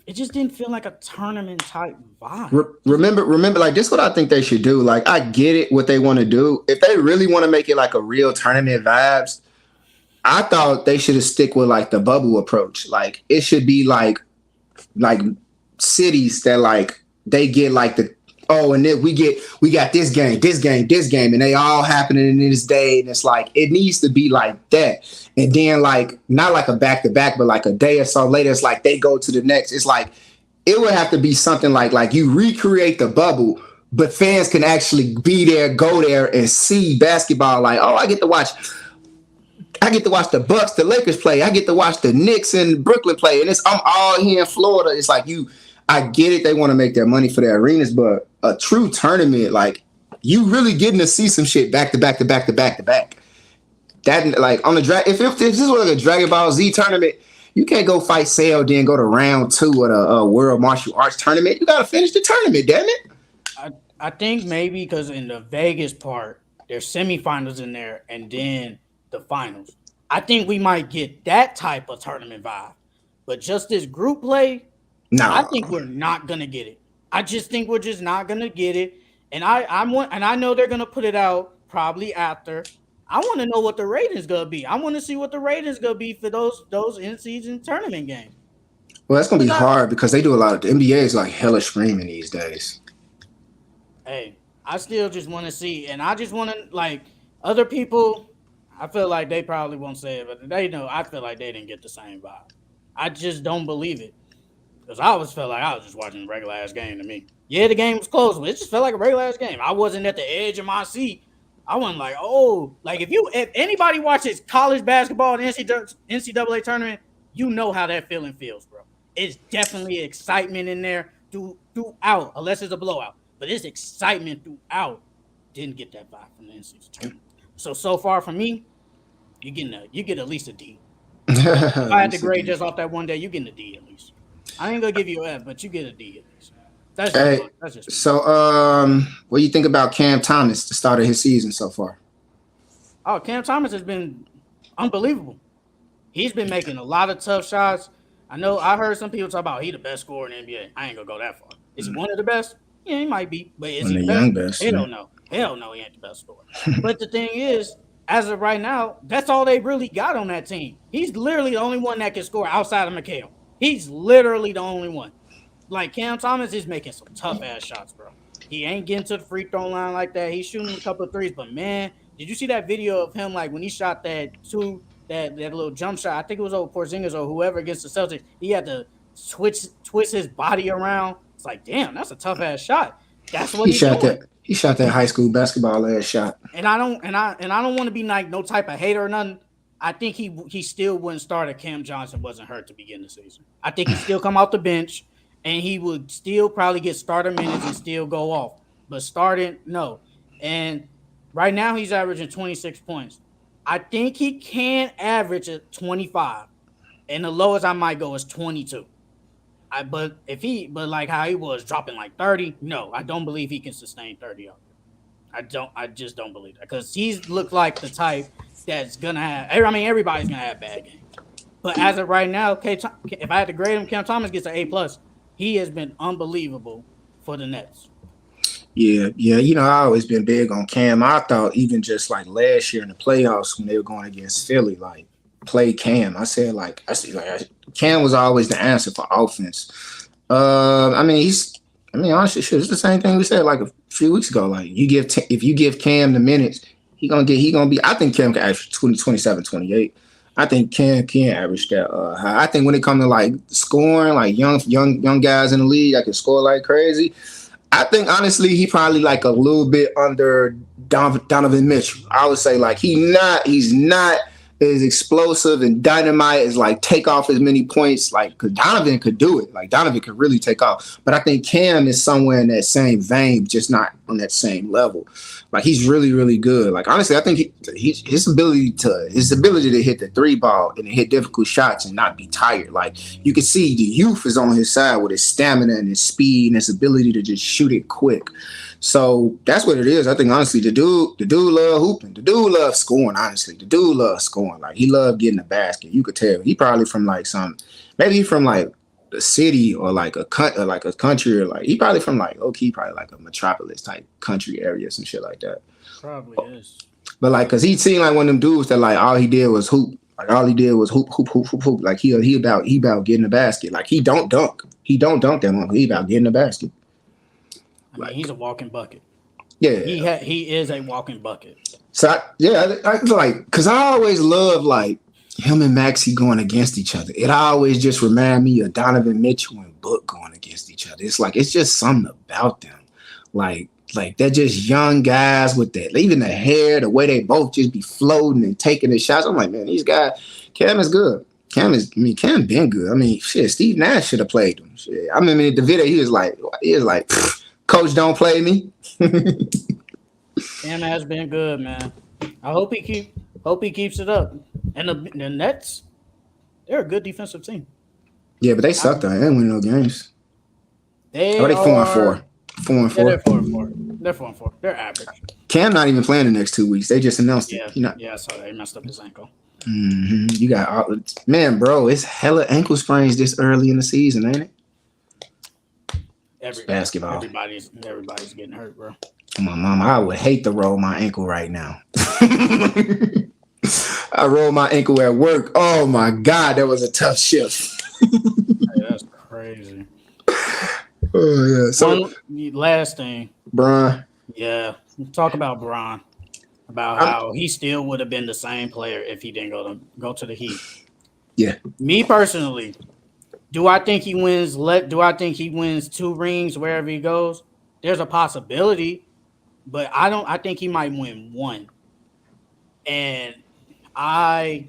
It just didn't feel like a tournament type vibe. remember, like this is what I think they should do. Like I get it what they want to do. If they really want to make it like a real tournament vibes, I thought they should have stick with like the bubble approach. Like it should be like cities that like they get like the and then we got this game, and they all happening in this day, and it's like it needs to be like that. And then like not like a back to back, but like a day or so later, it's like they go to the next. It's like it would have to be something like you recreate the bubble, but fans can actually be there, go there, and see basketball. Like, oh, I get to watch the Bucks, the Lakers play. I get to watch the Knicks and Brooklyn play, and I'm all here in Florida. It's like I get it. They want to make their money for their arenas, but a true tournament, like you really getting to see some shit back to back to back to back to back. That like on the drag. If this was like a Dragon Ball Z tournament, you can't go fight Cell, then go to round 2 of the World Martial Arts tournament. You got to finish the tournament, damn it. I think maybe because in the Vegas part, there's semifinals in there, and then the finals. I think we might get that type of tournament vibe, but just this group play, no, I think we're not gonna get it. I just think we're just not gonna get it, and I know they're gonna put it out probably after. I want to know what the ratings gonna be. I want to see what the ratings gonna be for those in-season tournament games. Well, that's gonna be hard because they do a lot of the NBA is like hella streaming these days. Hey, I still just want to see, and I just want to like other people. I feel like they probably won't say it, but they know. I feel like they didn't get the same vibe. I just don't believe it because I always felt like I was just watching a regular ass game to me. Yeah, the game was close, but it just felt like a regular ass game. I wasn't at the edge of my seat. I wasn't like, oh, like if anybody watches college basketball and NCAA tournament, you know how that feeling feels, bro. It's definitely excitement in there throughout, unless it's a blowout. But it's excitement throughout. Didn't get that vibe from the NCAA tournament. So far for me, you get at least a D. If I had to grade just off that one day, you getting a D at least. I ain't gonna give you an F, but you get a D at least. That's just so. What do you think about Cam Thomas, the start of his season so far? Oh, Cam Thomas has been unbelievable. He's been making a lot of tough shots. I know I heard some people talk about he the best scorer in the NBA. I ain't gonna go that far. Is he one of the best? Yeah, he might be, but is he the best? They don't know. Hell no, he ain't the best scorer. But the thing is, as of right now, that's all they really got on that team. He's literally the only one that can score outside of McHale. He's literally the only one. Like Cam Thomas is making some tough ass shots, bro. He ain't getting to the free throw line like that. He's shooting a couple of threes, but man, did you see that video of him like when he shot that little jump shot? I think it was over Porzingis or whoever against the Celtics. He had to twist his body around. It's like, damn, that's a tough ass shot. That's what he shot doing. He shot that high school basketball ass shot. And I don't want to be like no type of hater or nothing. I think he still wouldn't start if Cam Johnson wasn't hurt to begin the season. I think he'd still come off the bench and he would still probably get starter minutes and still go off. But starting, no. And right now he's averaging 26 points. I think he can average at 25. And the lowest I might go is 22. But like how he was dropping like 30, no, I don't believe he can sustain 30 up. I just don't believe that because he's looked like the type that's gonna have. I mean, everybody's gonna have bad games, but as of right now, if I had to grade him, Cam Thomas gets an A+. He has been unbelievable for the Nets. Yeah. You know, I always been big on Cam. I thought even just like last year in the playoffs when they were going against Philly, like play Cam. I said Cam was always the answer for offense. Honestly, it's the same thing we said like a few weeks ago. Like if you give Cam the minutes, he gonna be. I think Cam can average 20, 27, 28. I think Cam can average that high. I think when it comes to like scoring, like young guys in the league, I can score like crazy. I think honestly, he probably like a little bit under Donovan Mitchell. I would say like he's not as explosive and dynamite as like take off as many points. Like because Donovan could do it. Like Donovan could really take off. But I think Cam is somewhere in that same vein, just not on that same level. Like he's really, really good. Like honestly, I think his ability to hit the 3 ball and hit difficult shots and not be tired. Like you can see the youth is on his side with his stamina and his speed and his ability to just shoot it quick. So that's what it is. I think honestly, the dude love hooping. The dude love scoring. Honestly, the dude love scoring. Like he loved getting the basket. You could tell. He probably from like maybe he from like the city or like a country or like he probably from like probably like a metropolis type country area, some shit like that. Probably is. But like, cause he seemed like one of them dudes that like all he did was hoop. Like all he did was hoop, hoop, hoop, hoop, hoop. Like he about getting the basket. Like he don't dunk. He don't dunk that much. He about getting the basket. I mean, he's a walking bucket. Yeah, he is a walking bucket. So I like, cause I always love like him and Maxey going against each other. It always just remind me of Donovan Mitchell and Book going against each other. It's like it's just something about them. Like they're just young guys with that, even the hair, the way they both just be floating and taking the shots. I'm like, man, these guys, Cam is good. Cam been good. I mean, shit, Steve Nash should have played him. Shit. I mean, the video, he was like, Coach, don't play me. Cam has been good, man. I hope he keeps it up. And the Nets, they're a good defensive team. Yeah, but they suck though. They didn't win no games. They 4-4. 4-4. Yeah, they're 4-4. They're 4-4. They're average. Cam not even playing the next 2 weeks. They just announced it. I saw they messed up his ankle. Mm-hmm. You got man, bro. It's hella ankle sprains this early in the season, ain't it? Basketball. Everybody's getting hurt, bro. My mom, I would hate to roll my ankle right now. I rolled my ankle at work. Oh my God, that was a tough shift. Hey, that's crazy. Oh yeah. So last thing, Bron. Yeah, talk about Bron. About how he still would have been the same player if he didn't go to the Heat. Yeah. Me personally, do I think he wins? Do I think he wins 2 rings wherever he goes? There's a possibility, but I don't. I think he might win 1. And I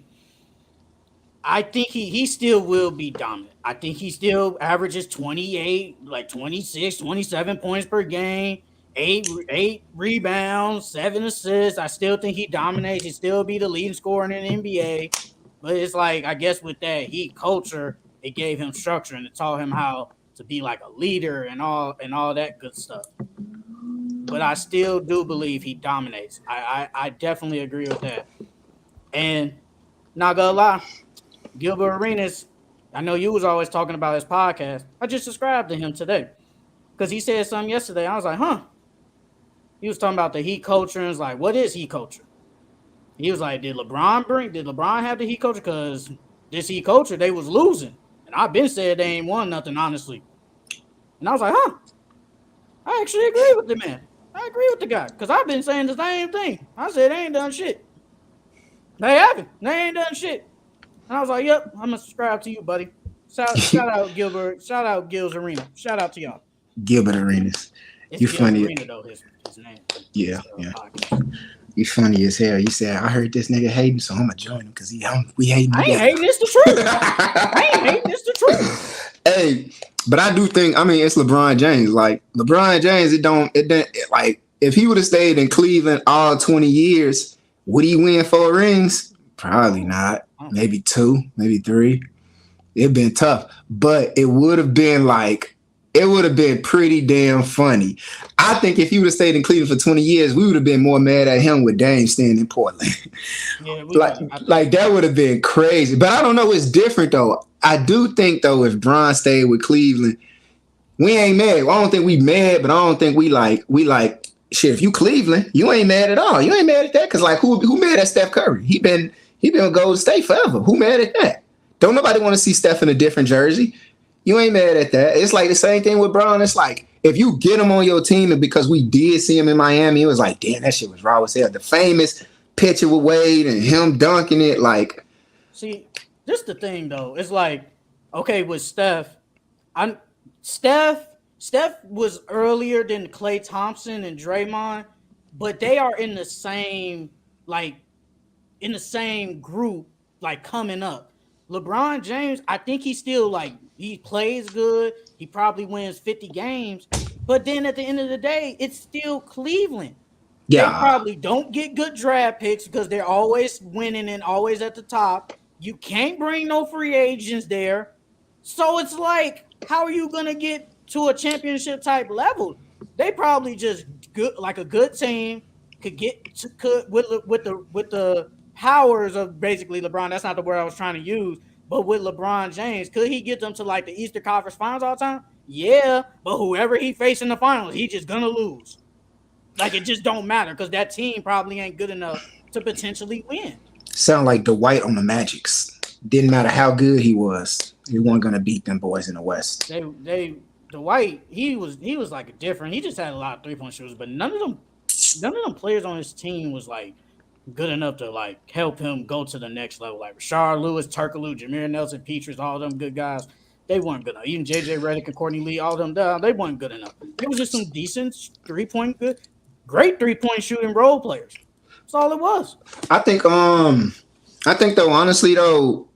think he still will be dominant. I think he still averages 28, like 26, 27 points per game, 8 rebounds, 7 assists. I still think he dominates. He still be the leading scorer in the NBA. But it's like, I guess with that Heat culture, it gave him structure and it taught him how to be like a leader and all that good stuff. But I still do believe he dominates. I definitely agree with that. And not gonna lie, Gilbert Arenas, I know you was always talking about his podcast. I just subscribed to him today because he said something yesterday. I was like, huh. He was talking about the Heat culture and was like, what is Heat culture? He was like, did LeBron have the Heat culture? Because this Heat culture, they was losing. And I've been said they ain't won nothing, honestly. And I was like, huh. I actually agree with the man. I agree with the guy because I've been saying the same thing. I said they ain't done shit. They haven't. They ain't done shit. And I was like, yep, I'm going to subscribe to you, buddy. Shout out Gilbert. Shout out Gil's Arena. Shout out to y'all. Gilbert Arenas. You funny. Arena, though, his name. Yeah. You funny as hell. You said, I heard this nigga hating, so I'm going to join him because we hating I ain't hating. It's the truth. I ain't hating. It's the truth. Hey, but I do think, I mean, it's LeBron James. Like, LeBron James, like, if he would have stayed in Cleveland all 20 years, would he win 4 rings? Probably not. Maybe 2, maybe 3. It'd been tough, but it would have been pretty damn funny. I think if he would have stayed in Cleveland for 20 years, we would have been more mad at him with Dame staying in Portland. Yeah, like that would have been crazy. But I don't know. It's different though. I do think though, if Bron stayed with Cleveland, we ain't mad. I don't think we mad, but I don't think we like shit. If you Cleveland, you ain't mad at all. You ain't mad at that because like who mad at Steph Curry? He been with Golden State forever. Who mad at that? Don't nobody want to see Steph in a different jersey. You ain't mad at that. It's like the same thing with Bron. It's like if you get him on your team, and because we did see him in Miami, it was like, damn, that shit was raw as hell. The famous picture with Wade and him dunking it, like. See, this the thing though. It's like, okay, with Steph, Steph was earlier than Klay Thompson and Draymond, but they are in the same group, like coming up. LeBron James, I think he's still like, he plays good. He probably wins 50 games. But then at the end of the day, it's still Cleveland. Yeah. They probably don't get good draft picks because they're always winning and always at the top. You can't bring no free agents there. So it's like, how are you going to get to a championship type level? They probably just a good team could with the powers of basically LeBron. That's not the word I was trying to use, but with LeBron James, could he get them to like the Eastern Conference Finals all the time? Yeah, but whoever he faced in the finals, he just gonna lose. Like it just don't matter because that team probably ain't good enough to potentially win. Sound like Dwight on the Magics. Didn't matter how good he was, he wasn't gonna beat them boys in the West. Dwight, he was like a different. He just had a lot of 3-point shooters, but none of them players on his team was like good enough to like help him go to the next level. Like Rashard Lewis, Turkoglu, Jameer Nelson, Petrus, all them good guys. They weren't good enough. Even JJ Redick and Courtney Lee, all them they weren't good enough. It was just some decent great 3-point shooting role players. That's all it was. I think though, honestly though,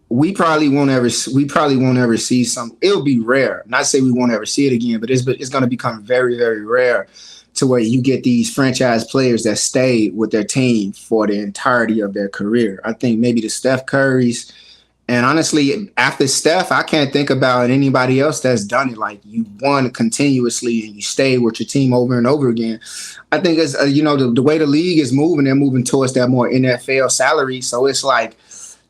we probably won't ever see some. It'll be rare. Not say we won't ever see it again, but it's going to become very, very rare to where you get these franchise players that stay with their team for the entirety of their career. I think maybe the Steph Currys. And honestly, after Steph, I can't think about anybody else that's done it. Like you won continuously and you stay with your team over and over again. I think it's the way the league is moving, they're moving towards that more NFL salary. So it's like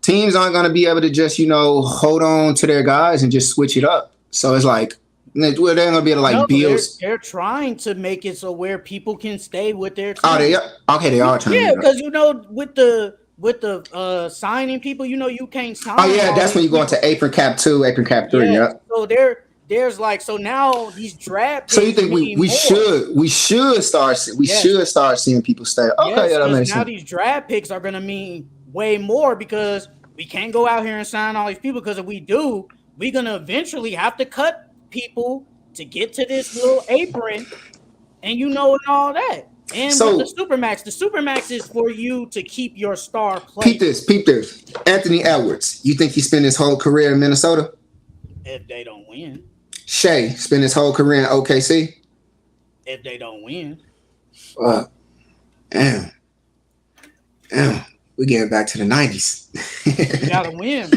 teams aren't going to be able to just hold on to their guys and just switch it up. So it's like they're going to be able to build. They're trying to make it so where people can stay with their team. Oh, they are trying. Yeah, because with the signing people, you can't sign. Oh yeah, that's when you go into apron cap 2, apron cap 3. Yeah. So there's now these draft. So you think we should start seeing people stay? Okay, that makes sense. Now these draft picks are going to mean way more because we can't go out here and sign all these people because if we do, we're going to eventually have to cut people to get to this little apron, and all that. And with the Supermax is for you to keep your star player. Peep this. Anthony Edwards, you think he spent his whole career in Minnesota? If they don't win. Shea spent his whole career in OKC? If they don't win. Damn. We're getting back to the 90s. You gotta win.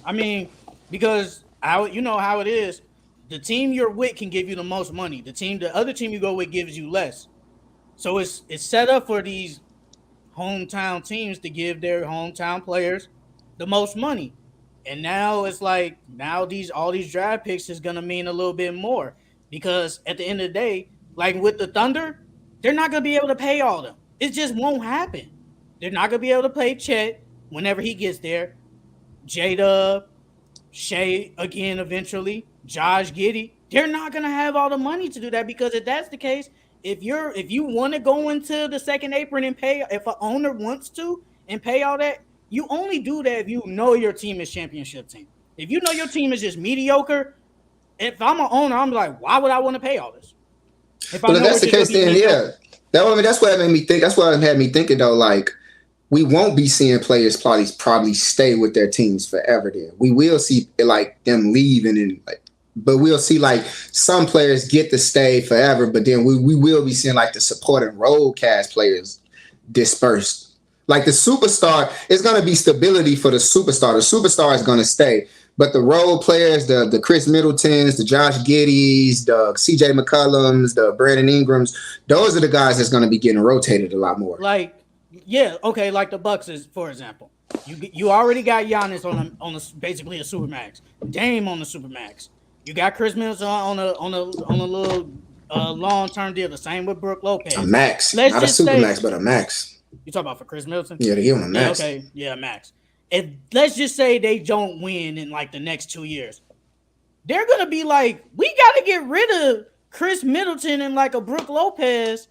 I mean, because you know how it is. The team you're with can give you the most money. The other team you go with gives you less. So it's set up for these hometown teams to give their hometown players the most money. And now it's like all these draft picks is gonna mean a little bit more because at the end of the day, like with the Thunder, they're not gonna be able to pay all of them. It just won't happen. They're not gonna be able to pay Chet whenever he gets there. J-Dub, Shea again eventually, Josh Giddey. They're not gonna have all the money to do that because if that's the case, if you want to go into the second apron and pay, if an owner wants to and pay all that, you only do that if you know your team is championship team. If you know your team is just mediocre, if I'm an owner, I'm like, why would I want to pay all this? If that's the case, then yeah, that's what made me think. That's what had me thinking though. Like, we won't be seeing players probably stay with their teams forever. Then we will see like them leaving and like. But we'll see like some players get to stay forever, but then we will be seeing like the supporting role cast players dispersed. Like the superstar, it's going to be stability for the superstar. The superstar is going to stay, but the role players, the Chris Middletons, the Josh Giddeys, the CJ McCollums, the Brandon Ingrams, those are the guys that's going to be getting rotated a lot more. Like, yeah, okay, like the Bucks is, for example. You already got Giannis on basically a supermax, Dame on the supermax. You got Chris Middleton on a little long-term deal. The same with Brook Lopez. A max, not a super max, but a max. You talk about for Chris Middleton? Yeah, they give him a max. Yeah, okay, yeah, max. If let's just say they don't win in like the next 2 years, they're gonna be like, we got to get rid of Chris Middleton and like a Brook Lopez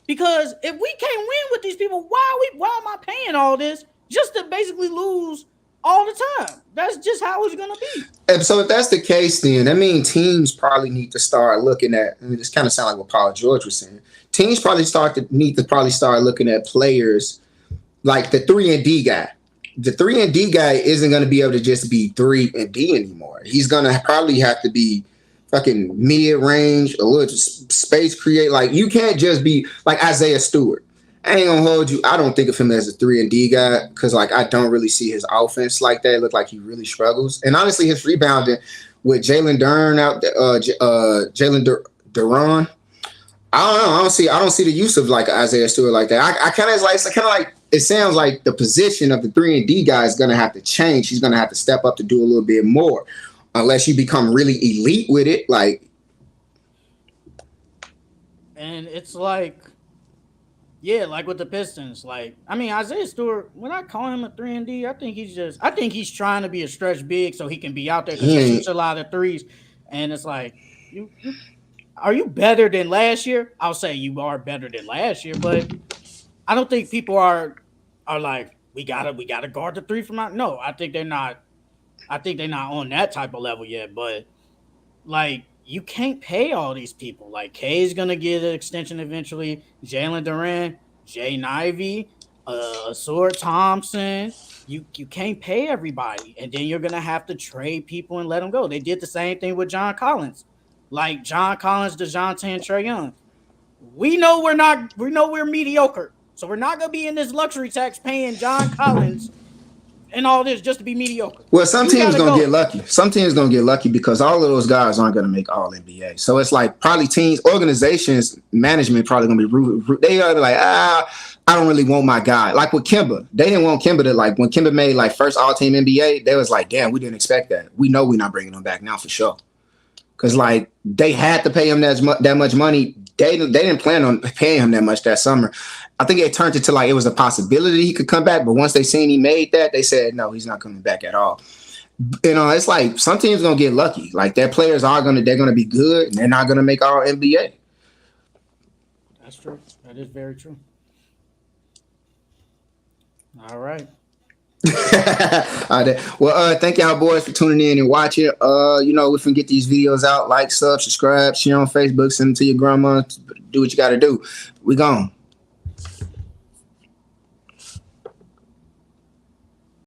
because if we can't win with these people, why am I paying all this just to basically lose all the time? That's just how it's going to be. And so if that's the case, then that means teams probably need to start looking at, I mean, this kind of sounds like what Paul George was saying. Teams probably need to start looking at players like the 3-and-D guy. The 3-and-D guy isn't going to be able to just be 3-and-D anymore. He's going to probably have to be fucking mid-range, a little space create. Like, you can't just be like Isaiah Stewart. I ain't gonna hold you. I don't think of him as a 3-and-D guy because, like, I don't really see his offense like that. It looked like he really struggles. And honestly, his rebounding with Jalen Duran out there, Jalen Duran, I don't know. I don't see the use of like Isaiah Stewart like that. I kind of like, it's kind of like, it sounds like the position of the 3-and-D guy is going to have to change. He's going to have to step up to do a little bit more, unless you become really elite with it. Like, And it's like, yeah, like with the Pistons. Like, I mean, Isaiah Stewart, when I call him a 3-and-D, I think he's trying to be a stretch big so he can be out there because he shoots a lot of threes. And it's like, you are you better than last year? I'll say you are better than last year, but I don't think people are like, we gotta guard the three from out. No, I think they're not. I think they're not on that type of level yet. But like, you can't pay all these people. Like, Kay's gonna get an extension eventually. Jalen Duran, Jay Nivey, Asur Thompson. You can't pay everybody, and then you're gonna have to trade people and let them go. They did the same thing with John Collins, like John Collins, DeJounte, and Trae Young. We know we're mediocre, so we're not gonna be in this luxury tax paying John Collins and all this just to be mediocre. well, some teams gonna get lucky. Some teams gonna get lucky because all of those guys aren't gonna make All NBA. So it's like probably teams, organizations, management probably gonna be they are like, I don't really want my guy. Like with Kemba, they didn't want Kemba to, like, when Kemba made like first All Team NBA, they was like, damn, we didn't expect that. We know we're not bringing him back now for sure. Because like they had to pay him that much money. They didn't plan on paying him that much that summer. I think it turned into like it was a possibility he could come back, but once they seen he made that, they said no, he's not coming back at all. You know, it's like some teams gonna get lucky. Like their players they're gonna be good, and they're not gonna make All NBA. That's true. That is very true. All right. Well, thank y'all boys for tuning in and watching. You know, we can get these videos out, like, subscribe, share on Facebook, send them to your grandma. Do what you got to do. We gone.